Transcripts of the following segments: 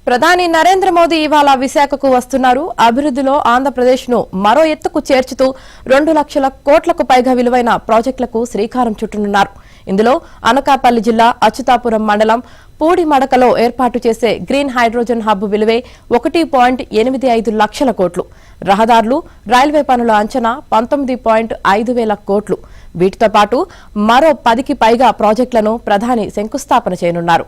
ప్రధాని నరేంద్ర మోదీ ఇవాళ విశాఖకు వస్తున్నారు. అభివృద్ధిలో ఆంధ్రప్రదేశ్ను మరో ఎత్తుకు చేర్చుతూ 2 లక్షల కోట్లకు పైగా విలువైన ప్రాజెక్టులకు శ్రీకారం చుట్టనున్నారు. ఇందులో అనకాపల్లి జిల్లా అచ్యుతాపురం మండలం పూడిమడకలో ఏర్పాటు చేసే గ్రీన్ హైడ్రోజన్ హబ్ విలువే 1.85 లక్షల కోట్లు. రహదారులు, రైల్వే పనుల అంచనా 19.5 వేల కోట్లు. వీటితో పాటు మరో 10కి పైగా ప్రాజెక్టులను ప్రధాని శంకుస్థాపన చేయనున్నారు.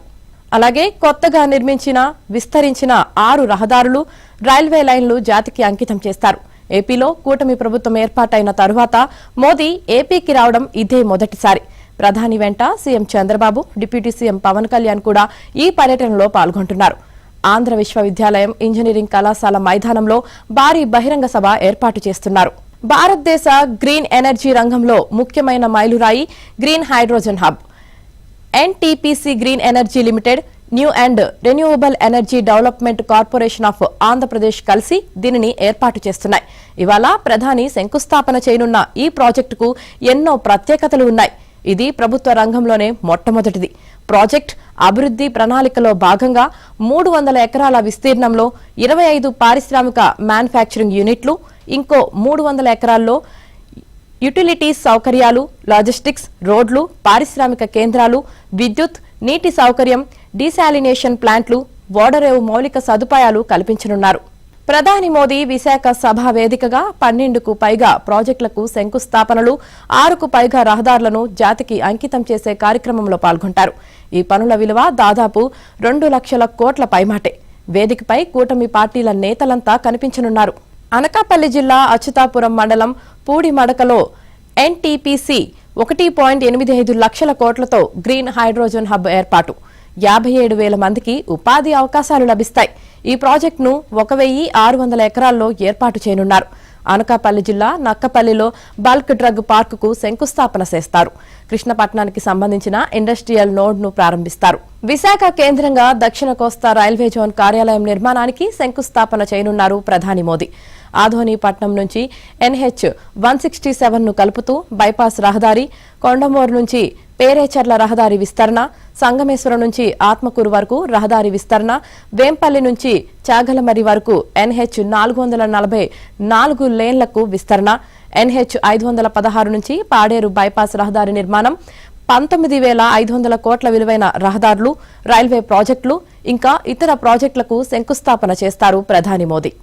అలాగే కొత్తగా నిర్మించిన, విస్తరించిన 6 రహదారులు, రైల్వే లైన్లు జాతికి అంకితం చేస్తారు. ఏపీలో కూటమి ప్రభుత్వం ఏర్పాటైన తరువాత మోదీ ఏపీకి రావడం ఇదే మొదటిసారి. ప్రధాని వెంట CM Chandrababu, deputy CM Pavan Kalyan కూడా ఈ పర్యటనలో పాల్గొంటున్నారు. ఆంధ్ర విశ్వవిద్యాలయం ఇంజనీరింగ్ కళాశాల మైదానంలో భారీ బహిరంగ సభ ఏర్పాటు చేస్తున్నారు. భారతదేశ గ్రీన్ ఎనర్జీ రంగంలో ముఖ్యమైన మైలురాయి green hydrogen hub. NTPC green energy limited, new and renewable energy development corporation of Andhra Pradesh కలిసి దీనిని ఏర్పాటు చేస్తున్నాయి. ఇవాళ ప్రధాని శంకుస్థాపన చేయనున్న ఈ ప్రాజెక్టుకు ఎన్నో ప్రత్యేకతలు ఉన్నాయి. ఇది ప్రభుత్వ రంగంలోనే మొట్టమొదటిది. ప్రాజెక్ట్ అభివృద్ధి ప్రణాళికలో భాగంగా 300 ఎకరాల విస్తీర్ణంలో 25 పారిశ్రామిక మ్యానుఫ్యాక్చరింగ్ యూనిట్లు, ఇంకో 300 ఎకరాల్లో యుటిలిటీస్ సౌకర్యాలు, లాజిస్టిక్స్, రోడ్లు, పారిశ్రామిక కేంద్రాలు, విద్యుత్, నీటి సౌకర్యం, డీశాలినేషన్ ప్లాంట్లు, ఓడరేవు మౌలిక సదుపాయాలు కల్పించనున్నారు. ప్రధాని మోదీ విశాఖ సభ వేదికగా 12కు పైగా ప్రాజెక్టులకు శంకుస్థాపనలు, 6కు పైగా రహదారులను జాతికి అంకితం చేసే కార్యక్రమంలో పాల్గొంటారు. ఈ పనుల విలువ దాదాపు 2 లక్షల కోట్ల పైమాటే. వేదికపై కూటమి పార్టీల నేతలంతా కనిపించనున్నారు. అనకాపల్లి జిల్లా అచ్యుతాపురం మండలం పూడిమడకలో ఎన్టీపీసీ 1.85 లక్షల కోట్లతో గ్రీన్ హైడ్రోజన్ హబ్ ఏర్పాటు. 57,000 మందికి ఉపాధి అవకాశాలు లభిస్తాయి. ఈ ప్రాజెక్టును 1,600 ఎకరాల్లో ఏర్పాటు చేయనున్నారు. అనకాపల్లి జిల్లా నక్కపల్లిలో బల్క్ డ్రగ్ పార్కుకు శంకుస్థాపన చేస్తారు. కృష్ణపట్నానికి సంబంధించిన ఇండస్ట్రియల్ నోడ్ను ప్రారంభిస్తారు. విశాఖ కేంద్రంగా దక్షిణ కోస్తా రైల్వే జోన్ కార్యాలయం నిర్మాణానికి శంకుస్థాపన చేయనున్నారు ప్రధాని మోదీ. ఆధోనిపట్నం నుంచి ఎన్హెచ్ 167ను కలుపుతూ బైపాస్ రహదారి, కొండమూరు నుంచి పేరేచర్ల రహదారి విస్తరణ, సంగమేశ్వరం నుంచి ఆత్మకూరు వరకు రహదారి విస్తరణ, వేంపల్లి నుంచి చాగలమరి వరకు ఎన్హెచ్ 444 లేన్లకు విస్తరణ, ఎన్హెచ్ 516 నుంచి పాడేరు బైపాస్ రహదారి నిర్మాణం, 19,500 కోట్ల విలువైన రహదారులు, రైల్వే ప్రాజెక్టులు, ఇంకా ఇతర ప్రాజెక్టులకు శంకుస్థాపన చేస్తారు ప్రధాని మోదీ.